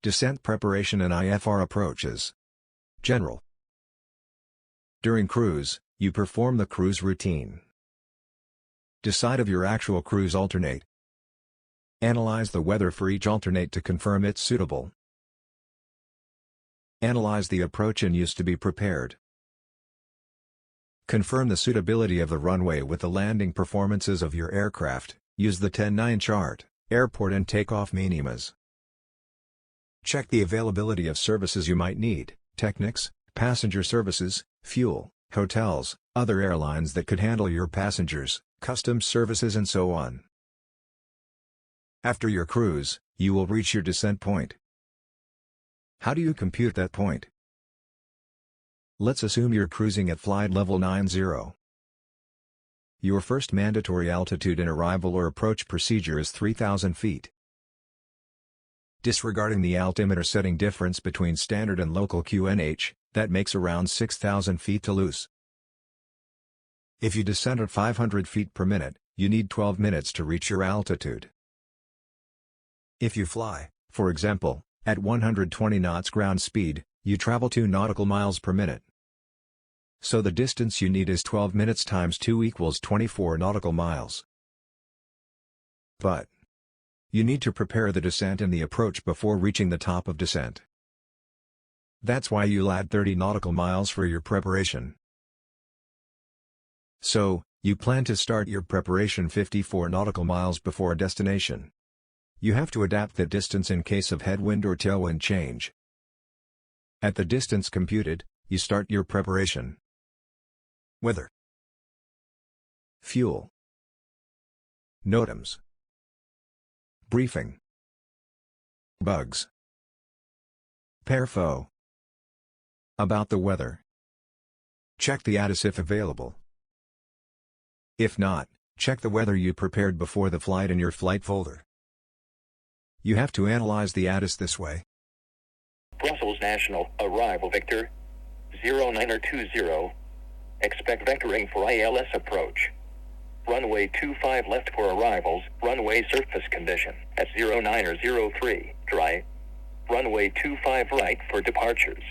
Descent preparation and IFR approaches. General. During cruise, you perform the cruise routine. Decide if your actual cruise alternate. Analyze the weather for each alternate to confirm it's suitable. Analyze the approach in use to be prepared. Confirm the suitability of the runway with the landing performances of your aircraft. Use the 10-9 chart, airport and takeoff minimas. Check the availability of services you might need, technics, passenger services, fuel, hotels, other airlines that could handle your passengers, customs services and so on. After your cruise, you will reach your descent point. How do you compute that point? Let's assume you're cruising at flight level 90. Your first mandatory altitude in arrival or approach procedure is 3,000 feet. Disregarding the altimeter setting difference between standard and local QNH, that makes around 6,000 feet to loose. If you descend at 500 feet per minute, you need 12 minutes to reach your altitude. If you fly, for example, at 120 knots ground speed, you travel 2 nautical miles per minute. So the distance you need is 12 minutes times 2 equals 24 nautical miles. But you need to prepare the descent and the approach before reaching the top of descent. That's why you'll add 30 nautical miles for your preparation. So, you plan to start your preparation 54 nautical miles before destination. You have to adapt the distance in case of headwind or tailwind change. At the distance computed, you start your preparation. Weather. Fuel. NOTAMS. Briefing. Bugs. Perfo. About the weather. Check the ATIS if available. If not, check the weather you prepared before the flight in your flight folder. You have to analyze the ATIS this way. Brussels National, arrival Victor 0920. Expect vectoring for ILS approach. Runway 25 left for arrivals, runway surface condition at 0903, dry. Runway 25 right for departures.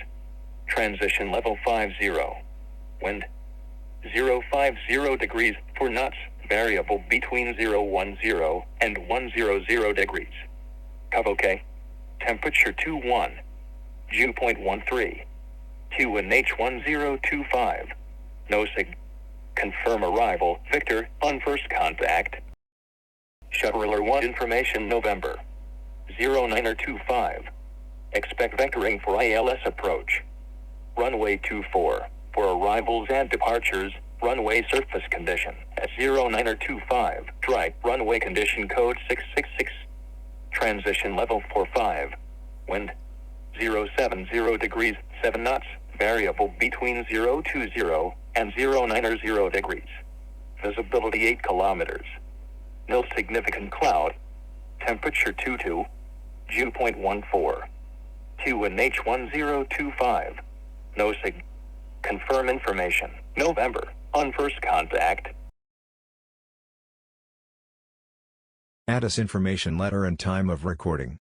Transition level 50. Wind 050 degrees for knots, variable between 010 and 100 degrees. OK. Temperature 21. Dew point 13. QNH 1025. No sig. Confirm arrival, Victor, on first contact. Shuttler 1 information November 0925. Expect vectoring for ILS approach. Runway 24, for arrivals and departures, runway surface condition at 0925, dry, runway condition code 666. Transition level 45. Wind 070 degrees, 7 knots, variable between 020 and 090 degrees. Visibility 8 kilometers. No significant cloud. Temperature 22. Dew point 14. QNH 1025. No sig. Confirm information. November, on first contact. ATIS information letter and time of recording.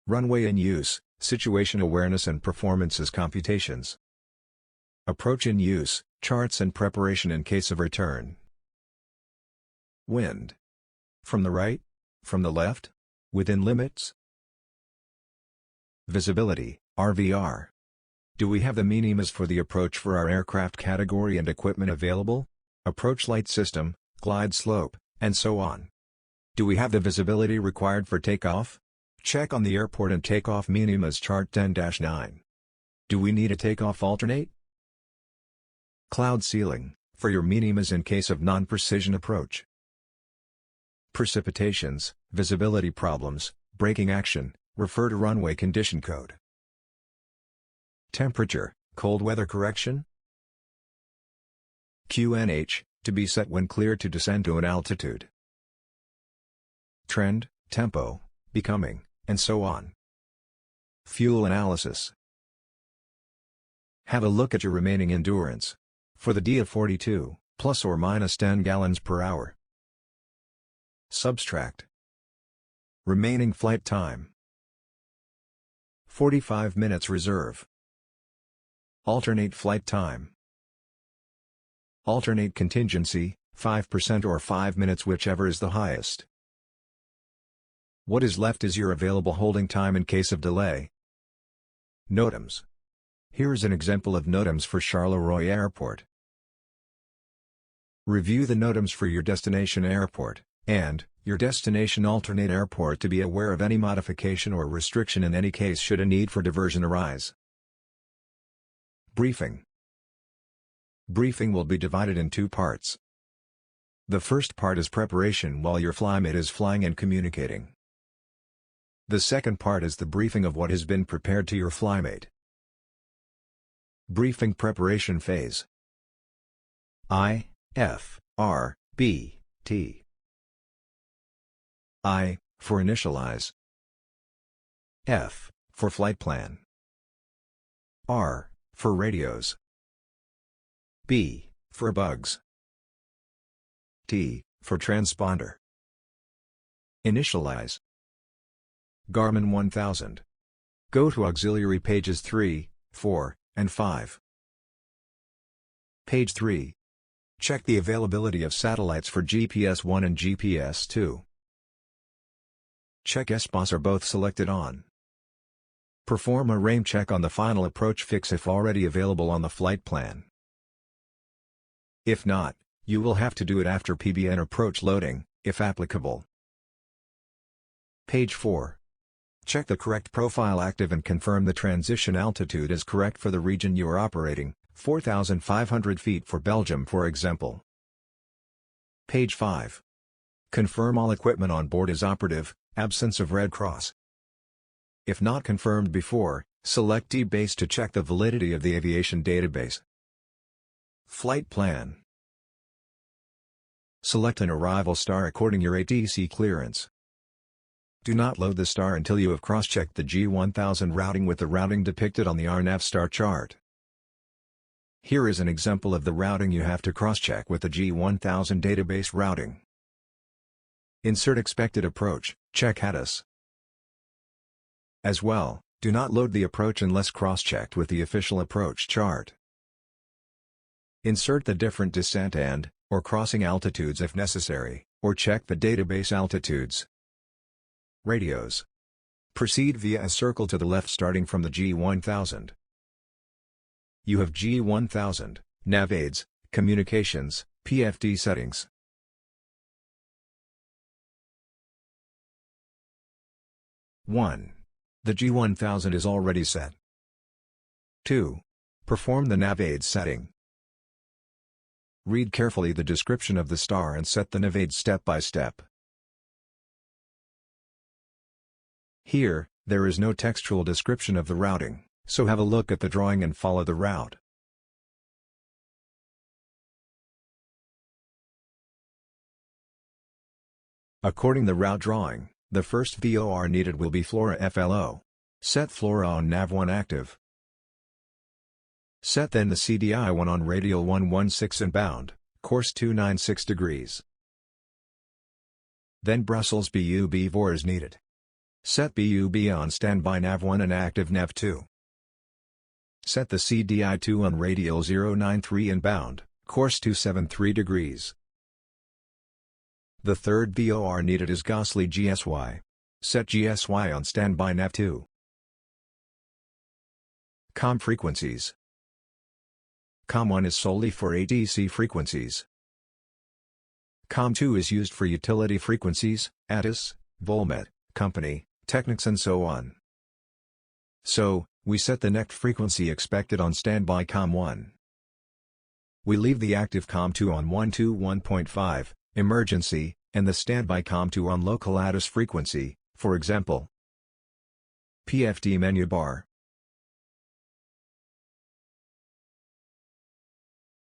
Runway in use, situation awareness and performances computations. Approach in use, charts and preparation in case of return. Wind. From the right? From the left? Within limits? Visibility, RVR. Do we have the minimas for the approach for our aircraft category and equipment available? Approach light system, glide slope, and so on. Do we have the visibility required for takeoff? Check on the airport and takeoff minimas chart 10-9. Do we need a takeoff alternate? Cloud ceiling, for your minimas in case of non-precision approach. Precipitations, visibility problems, braking action, refer to runway condition code. Temperature, cold weather correction. QNH, to be set when clear to descend to an altitude. Trend, tempo, becoming, and so on. Fuel analysis. Have a look at your remaining endurance. For the DA42, plus or minus 10 gallons per hour. Subtract. Remaining flight time 45 minutes reserve. Alternate flight time. Alternate contingency, 5% or 5 minutes, whichever is the highest. What is left is your available holding time in case of delay. NOTAMS. Here is an example of NOTAMS for Charleroi Airport. Review the NOTAMS for your destination airport, and your destination alternate airport to be aware of any modification or restriction in any case should a need for diversion arise. Briefing. Briefing will be divided in two parts. The first part is preparation while your flymate is flying and communicating. The second part is the briefing of what has been prepared to your flymate. Briefing preparation phase. I, F, R, B, T. I, for initialize. F, for flight plan. R, for radios. B, for bugs. T, for transponder. Initialize. Garmin 1000. Go to auxiliary pages 3, 4, and 5. Page 3. Check the availability of satellites for GPS 1 and GPS 2. Check SBOS are both selected on. Perform a RAIM check on the final approach fix if already available on the flight plan. If not, you will have to do it after PBN approach loading, if applicable. Page 4. Check the correct profile active and confirm the transition altitude is correct for the region you are operating, 4,500 feet for Belgium for example. Page 5. Confirm all equipment on board is operative, absence of red cross. If not confirmed before, select D-Base to check the validity of the aviation database. Flight plan. Select an arrival star according your ATC clearance. Do not load the star until you have cross-checked the G1000 routing with the routing depicted on the RNAV star chart. Here is an example of the routing you have to cross-check with the G1000 database routing. Insert expected approach, check ATIS. As well, do not load the approach unless cross-checked with the official approach chart. Insert the different descent or crossing altitudes if necessary, or check the database altitudes. Radios. Proceed via a circle to the left starting from the G1000. You have G1000, nav aids, communications, PFD settings. (1) The G1000 is already set. 2. Perform the nav aids setting. Read carefully the description of the star and set the nav aids step by step. Here, there is no textual description of the routing, so have a look at the drawing and follow the route. According the route drawing, the first VOR needed will be FLORA FLO. Set FLORA on nav1 active. Set then the CDI1 on radial 116 inbound, course 296 degrees. Then Brussels BUB VOR is needed. Set BUB on standby nav1 and active nav2. Set the CDI2 on radial 093 inbound, course 273 degrees. The third VOR needed is Gosli GSY. Set GSY on standby nav2. COM frequencies. COM1 is solely for ATC frequencies. COM2 is used for utility frequencies, ATIS, Volmet, Company, Technics and so on. So, we set the next frequency expected on standby COM1. We leave the active COM2 on 121.5, emergency, and the standby COM2 on local ATIS frequency, for example. PFD menu bar.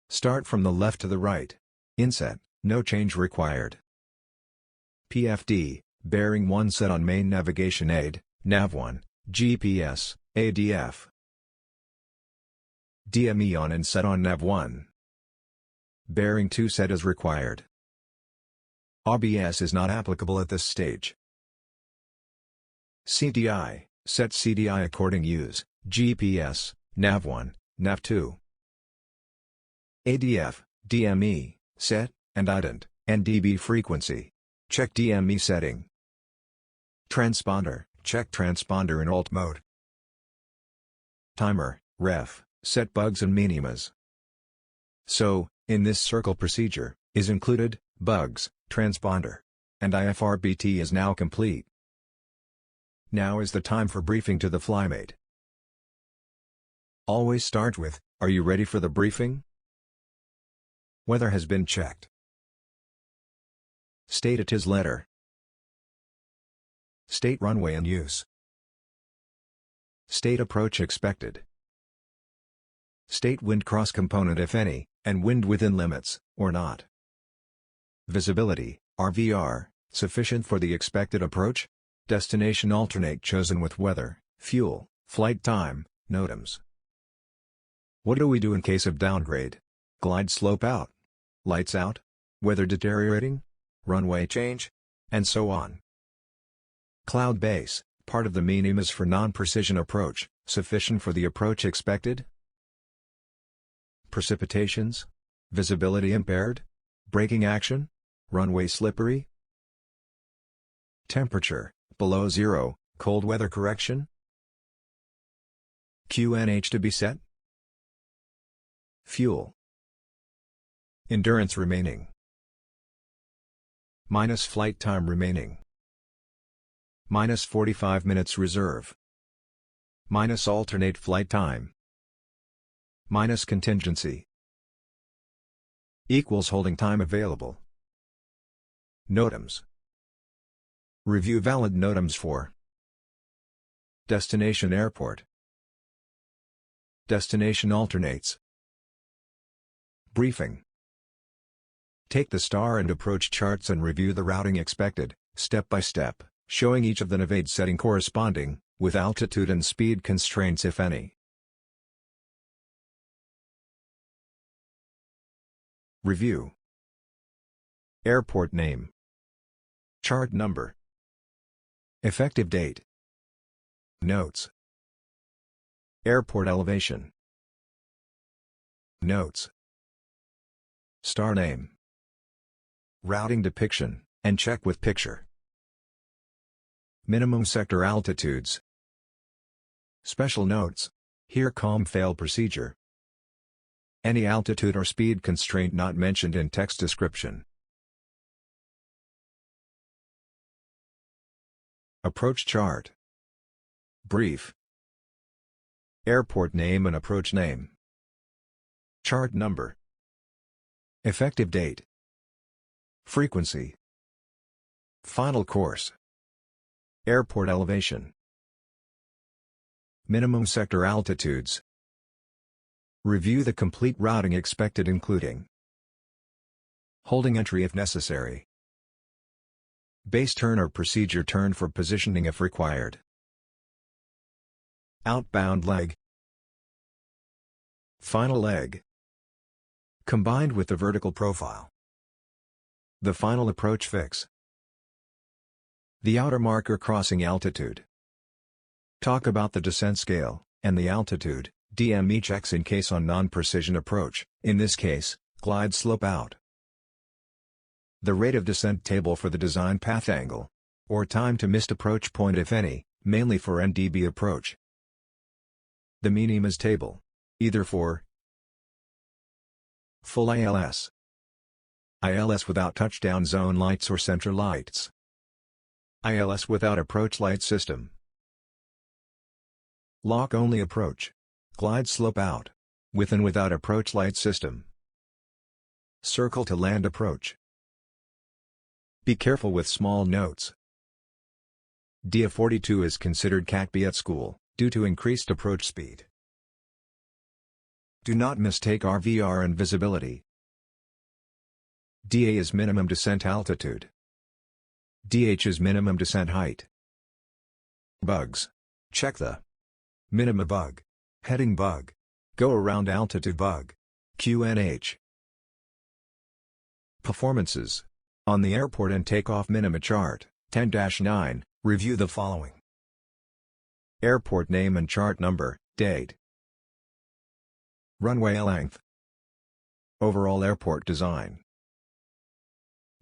Start from the left to the right. Inset, no change required. PFD, bearing 1 set on main navigation aid, nav1, GPS, ADF. DME on and set on nav1. Bearing 2 set as required. ABS is not applicable at this stage. CDI, set CDI according use, GPS, Nav1, Nav2. ADF, DME, set, and ident, NDB frequency. Check DME setting. Transponder, check transponder in alt mode. Timer, ref, set bugs and minimas. So, in this circle procedure, is included, bugs, transponder. And IFRBT is now complete. Now is the time for briefing to the flymate. Always start with, are you ready for the briefing? Weather has been checked. State it is letter. State runway in use. State approach expected. State wind cross component if any, and wind within limits, or not. Visibility, RVR, sufficient for the expected approach? Destination alternate chosen with weather, fuel, flight time, NOTAMS. What do we do in case of downgrade? Glide slope out. Lights out? Weather deteriorating? Runway change? And so on. Cloud base, part of the minimas for non-precision approach, sufficient for the approach expected? Precipitations? Visibility impaired? Braking action? Runway slippery? Temperature, below zero, cold weather correction? QNH to be set? Fuel. Endurance remaining. Minus flight time remaining. Minus 45 minutes reserve. Minus alternate flight time. Minus contingency. Equals holding time available. NOTAMS. Review valid NOTAMS for destination airport. Destination alternates. Briefing. Take the star and approach charts and review the routing expected, step by step, showing each of the nav setting corresponding, with altitude and speed constraints if any. Review. Airport name. Chart number. Effective date. Notes. Airport elevation. Notes. Star name. Routing depiction, and check with picture. Minimum sector altitudes. Special notes. Here COM fail procedure. Any altitude or speed constraint not mentioned in text description. Approach chart. Brief. Airport name and approach name. Chart number. Effective date. Frequency. Final course. Airport elevation. Minimum sector altitudes. Review the complete routing expected including holding entry if necessary. Base turn or procedure turn for positioning if required. Outbound leg. Final leg. Combined with the vertical profile. The final approach fix. The outer marker crossing altitude. Talk about the descent scale, and the altitude, DME checks in case on non-precision approach, in this case, glide slope out. The rate of descent table for the design path angle. Or time to missed approach point if any, mainly for NDB approach. The minimas table. Either for full ILS. ILS without touchdown zone lights or center lights. ILS without approach light system. Lock only approach. Glide slope out. With and without approach light system. Circle to land approach. Be careful with small notes. DA-42 is considered Cat B at school, due to increased approach speed. Do not mistake RVR and visibility. DA is minimum descent altitude. DH is minimum descent height. Bugs. Check the minima bug, heading bug, go around altitude bug, QNH. Performances. On the airport and takeoff minima chart, 10-9, review the following. Airport name and chart number, date. Runway length. Overall airport design.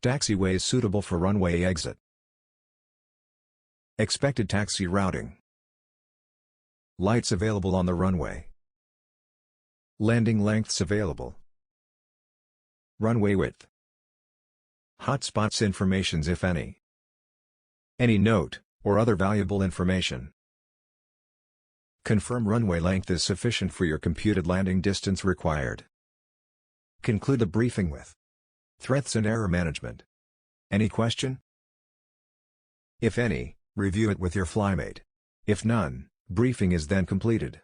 Taxiways suitable for runway exit. Expected taxi routing. Lights available on the runway. Landing lengths available. Runway width. Hotspots informations if any. Any note, or other valuable information. Confirm runway length is sufficient for your computed landing distance required. Conclude the briefing with threats and error management. Any question? If any, review it with your flymate. If none, briefing is then completed.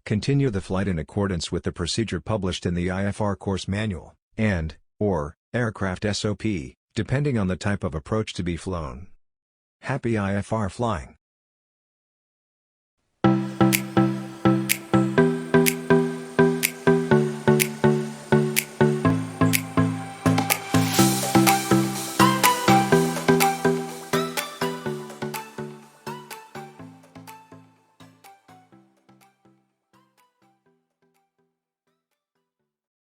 Continue the flight in accordance with the procedure published in the IFR course manual, and/or aircraft SOP, depending on the type of approach to be flown. Happy IFR flying!